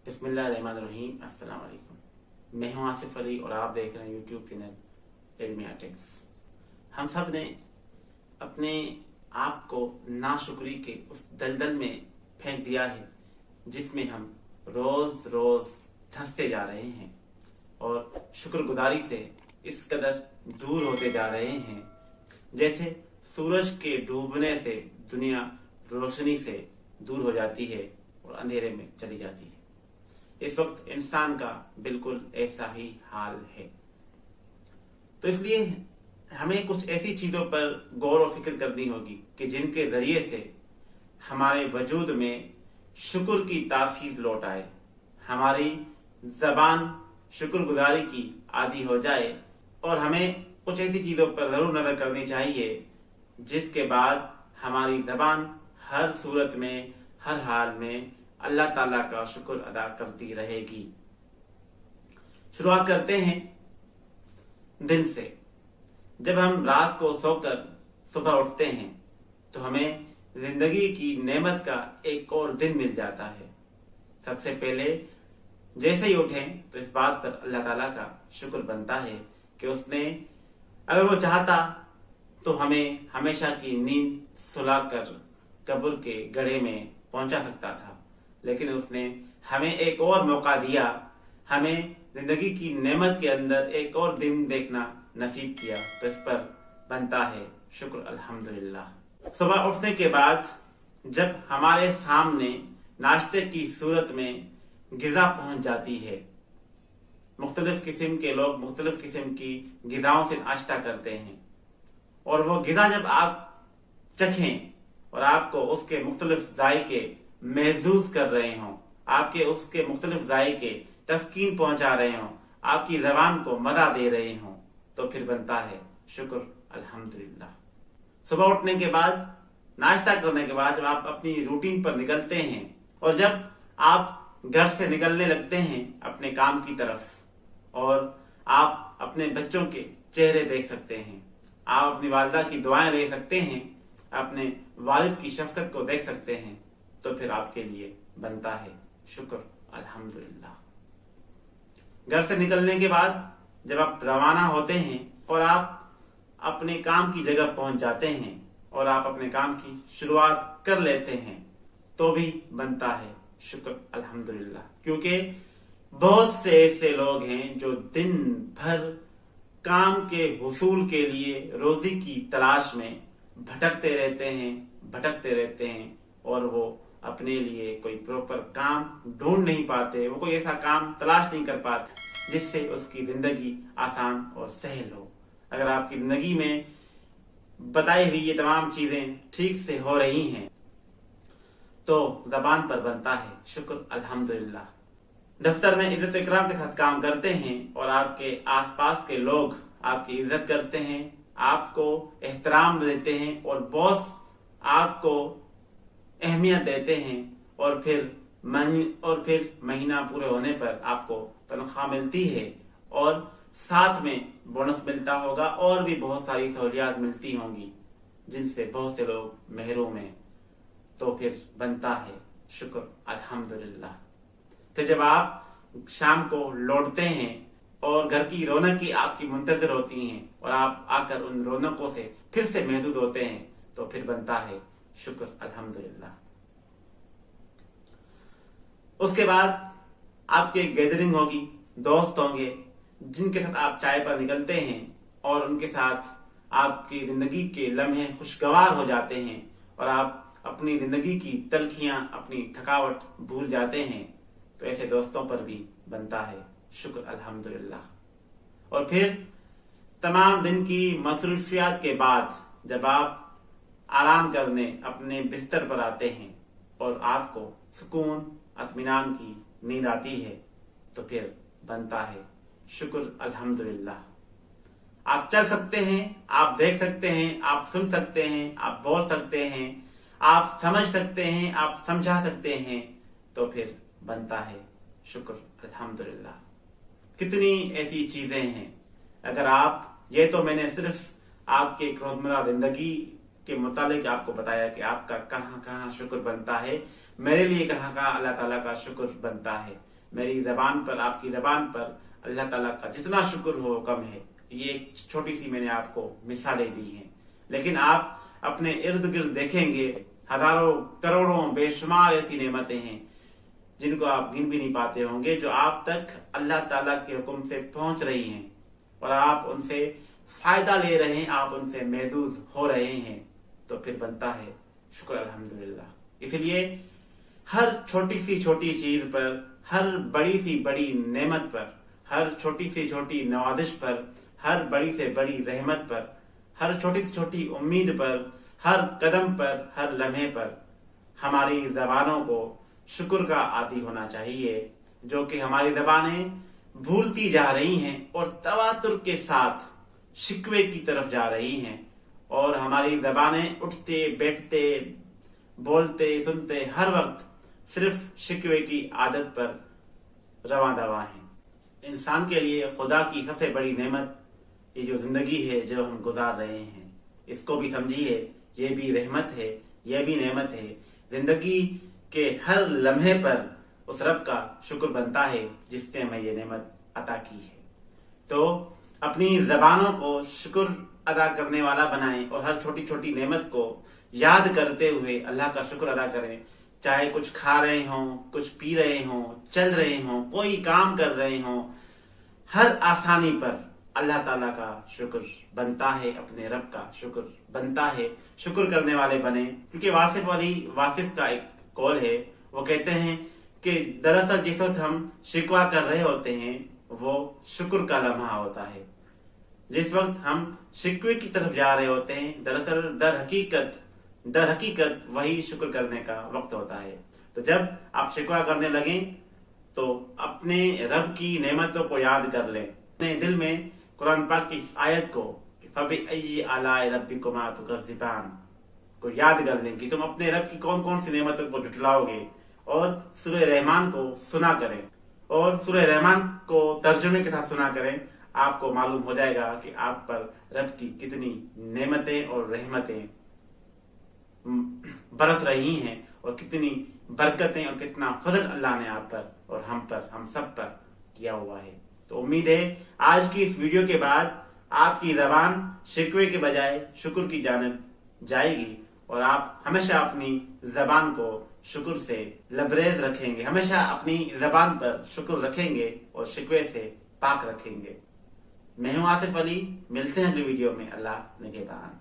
बिस्मिल्लाहिर्रहमानिर्रहीम। अस्सलाम वालेकुम। मैं हूं आसिफ अली और आप देख रहे हैं यूट्यूब चैनल इल्मिया टिप्स। हम सब ने अपने आप को नाशुक्री के उस दलदल में फेंक दिया है जिसमें हम रोज रोज धंसते जा रहे हैं और शुक्रगुजारी से इस कदर दूर होते जा रहे हैं जैसे सूरज के डूबने से दुनिया रोशनी से दूर हो जाती है और अंधेरे में चली जाती है। इस वक्त इंसान का बिल्कुल ऐसा ही हाल है। तो इसलिए हमें कुछ ऐसी चीजों पर गौर और फिक्र करनी होगी कि जिनके जरिए से हमारे वजूद में शुक्र की तासीर लौट आए, हमारी जबान शुक्रगुजारी की आदी हो जाए और हमें कुछ ऐसी चीजों पर जरूर नजर करनी चाहिए जिसके बाद हमारी जबान हर सूरत में, हर हाल में अल्लाह ताला का शुक्र अदा करती रहेगी। शुरुआत करते हैं दिन से। जब हम रात को सोकर सुबह उठते हैं तो हमें जिंदगी की नेमत का एक और दिन मिल जाता है। सबसे पहले जैसे ही उठें तो इस बात पर अल्लाह ताला का शुक्र बनता है कि उसने अगर वो चाहता तो हमें हमेशा की नींद सुलाकर कब्र के गड्ढे में पहुंचा सकता था, लेकिन उसने हमें एक और मौका दिया, हमें जिंदगी की नेमत के अंदर एक और दिन देखना नसीब किया। तो इस पर बनता है शुक्र अल्हम्दुलिल्लाह। सुबह उठने के बाद जब हमारे सामने नाश्ते की सूरत में गिज़ा पहुंच जाती है, मुख्तलिफ किस्म के लोग मुख्तलिफ किस्म की गिज़ाओं से नाश्ता करते हैं और वो गिज़ा जब आप चखें और आपको उसके मुख्तलिफ जायके महसूस कर रहे हों, आपके उसके मुख्तलिफ जायके तस्कीन पहुंचा रहे हों, आपकी जबान को मजा दे रहे हों, तो फिर बनता है शुक्र अल्हम्दुलिल्लाह। सुबह उठने के बाद, नाश्ता करने के बाद जब आप अपनी रूटीन पर निकलते हैं और जब आप घर से निकलने लगते हैं अपने काम की तरफ और आप अपने बच्चों के चेहरे देख सकते हैं, आप अपनी वालिदा की दुआएं ले सकते हैं, अपने वालिद की शफकत को देख सकते हैं, तो फिर आपके लिए बनता है शुक्र अल्हम्दुलिल्लाह। घर से निकलने के बाद जब आप रवाना होते हैं और आप अपने काम की जगह पहुंच जाते हैं और आप अपने काम की शुरुआत कर लेते हैं तो भी बनता है शुक्र अल्हम्दुलिल्लाह, क्योंकि बहुत से ऐसे लोग हैं जो दिन भर काम के हुसूल के लिए रोजी की तलाश में भटकते रहते हैं और वो अपने लिए कोई प्रॉपर काम ढूंढ नहीं पाते, वो कोई ऐसा काम तलाश नहीं कर पाते जिससे उसकी जिंदगी आसान और सहल हो। अगर आपकी जिंदगी में बताई हुई ये तमाम चीजें ठीक से हो रही हैं तो जबान पर बनता है शुक्र अल्हम्दुलिल्लाह। दफ्तर में इज्जत इकराम के साथ काम करते हैं और आपके आसपास के लोग आपकी इज्जत करते हैं, आपको एहतराम देते हैं और बॉस आपको अहमियत देते हैं और फिर महीना पूरे होने पर आपको तनख्वाह मिलती है और साथ में बोनस मिलता होगा और भी बहुत सारी सहूलियात मिलती होंगी जिनसे बहुत से लोग महरूम हैं, तो फिर बनता है शुक्र अल्हम्दुलिल्लाह। फिर जब आप शाम को लौटते हैं और घर की रौनकें आपकी मुंतजर होती हैं और आप आकर उन रौनकों से फिर से महसूस होते हैं तो फिर बनता है शुक्र अल्हम्दुलिल्लाह। उसके बाद आपकी गैदरिंग होगी, दोस्त होंगे जिनके साथ आप चाय पर निकलते हैं और उनके साथ आपकी जिंदगी के लम्हे खुशगवार हो जाते हैं और आप अपनी जिंदगी की तलखियां, अपनी थकावट भूल जाते हैं, तो ऐसे दोस्तों पर भी बनता है शुक्र अल्हम्दुलिल्लाह। और फिर तमाम दिन की मसरूफियात के बाद जब आप आराम करने अपने बिस्तर पर आते हैं और आपको सुकून इत्मीनान की नींद आती है तो फिर बनता है शुक्र अल्हम्दुलिल्लाह। आप चल सकते हैं, आप देख सकते हैं, आप सुन सकते हैं, आप बोल सकते हैं, आप समझ सकते हैं, आप समझा सकते हैं, तो फिर बनता है शुक्र अल्हम्दुलिल्लाह। कितनी ऐसी चीजें हैं। अगर आप, ये तो मैंने सिर्फ आपके रोजमर्रा जिंदगी के मुतालिक आपको बताया कि आपका कहाँ कहाँ शुक्र बनता है, मेरे लिए कहाँ कहाँ अल्लाह ताला का शुक्र बनता है, میری زبان پر، آپ کی زبان پر اللہ تعالیٰ کا جتنا شکر ہو کم ہے. یہ ایک چھوٹی سی میں نے آپ کو مثالیں دی ہیں، لیکن آپ اپنے ارد گرد دیکھیں گے ہزاروں کروڑوں بے شمار ایسی نعمتیں ہیں جن کو آپ گن بھی نہیں پاتے ہوں گے، جو آپ تک اللہ تعالیٰ کے حکم سے پہنچ رہی ہیں اور آپ ان سے فائدہ لے رہے ہیں، آپ ان سے محظوظ ہو رہے ہیں. تو پھر بنتا ہے شکر الحمدللہ. اس لیے ہر چھوٹی سی چھوٹی چیز پر، ہر بڑی سی بڑی نعمت پر، ہر چھوٹی سی چھوٹی نوازش پر، ہر بڑی سے بڑی رحمت پر، ہر چھوٹی سے چھوٹی امید پر، ہر قدم پر، ہر لمحے پر ہماری زبانوں کو شکر کا عادی ہونا چاہیے، جو کہ ہماری زبانیں بھولتی جا رہی ہیں اور تواتر کے ساتھ شکوے کی طرف جا رہی ہیں، اور ہماری زبانیں اٹھتے بیٹھتے بولتے سنتے ہر وقت صرف شکوے کی عادت پر رواں دواں ہیں. انسان کے لیے خدا کی سب سے بڑی نعمت یہ جو زندگی ہے جو ہم گزار رہے ہیں، اس کو بھی سمجھیے، یہ بھی رحمت ہے، یہ بھی نعمت ہے. زندگی کے ہر لمحے پر اس رب کا شکر بنتا ہے جس نے ہمیں یہ نعمت عطا کی ہے. تو اپنی زبانوں کو شکر ادا کرنے والا بنائیں اور ہر چھوٹی چھوٹی نعمت کو یاد کرتے ہوئے اللہ کا شکر ادا کریں. چاہے کچھ کھا رہے ہوں، کچھ پی رہے ہوں، چل رہے ہوں، کوئی کام کر رہے ہوں، ہر آسانی پر اللہ تعالیٰ کا شکر بنتا ہے، اپنے رب کا شکر بنتا ہے. شکر کرنے والے بنے، کیونکہ واصف کا ایک قول ہے، وہ کہتے ہیں کہ دراصل جس وقت ہم شکوہ کر رہے ہوتے ہیں وہ شکر کا لمحہ ہوتا ہے. جس وقت ہم شکوے کی طرف جا رہے ہوتے ہیں دراصل در حقیقت وہی شکر کرنے کا وقت ہوتا ہے. تو جب آپ شکوہ کرنے لگیں تو اپنے رب کی نعمتوں کو یاد کر لیں، اپنے دل میں قرآن پاک کی آیت کو فَبِأَيِّ آلَاءِ رَبِّكُمَا تُكَذِّبَانِ کو یاد کر لیں کہ تم اپنے رب کی کون کون سی نعمتوں کو جھٹلاؤ گے، اور سورہ رحمان کو سنا کریں اور سورہ رحمان کو ترجمے کے ساتھ سنا کریں. آپ کو معلوم ہو جائے گا کہ آپ پر رب کی کتنی نعمتیں اور رحمتیں برس رہی ہیں، اور کتنی برکتیں اور کتنا فضل اللہ نے آپ پر اور ہم سب پر کیا ہوا ہے. تو امید ہے آج کی اس ویڈیو کے بعد آپ کی زبان شکوے کے بجائے شکر کی جانب جائے گی، اور آپ ہمیشہ اپنی زبان کو شکر سے لبریز رکھیں گے، ہمیشہ اپنی زبان پر شکر رکھیں گے اور شکوے سے پاک رکھیں گے. میں ہوں آصف علی، ملتے ہیں اگلی ویڈیو میں. اللہ نگہبان.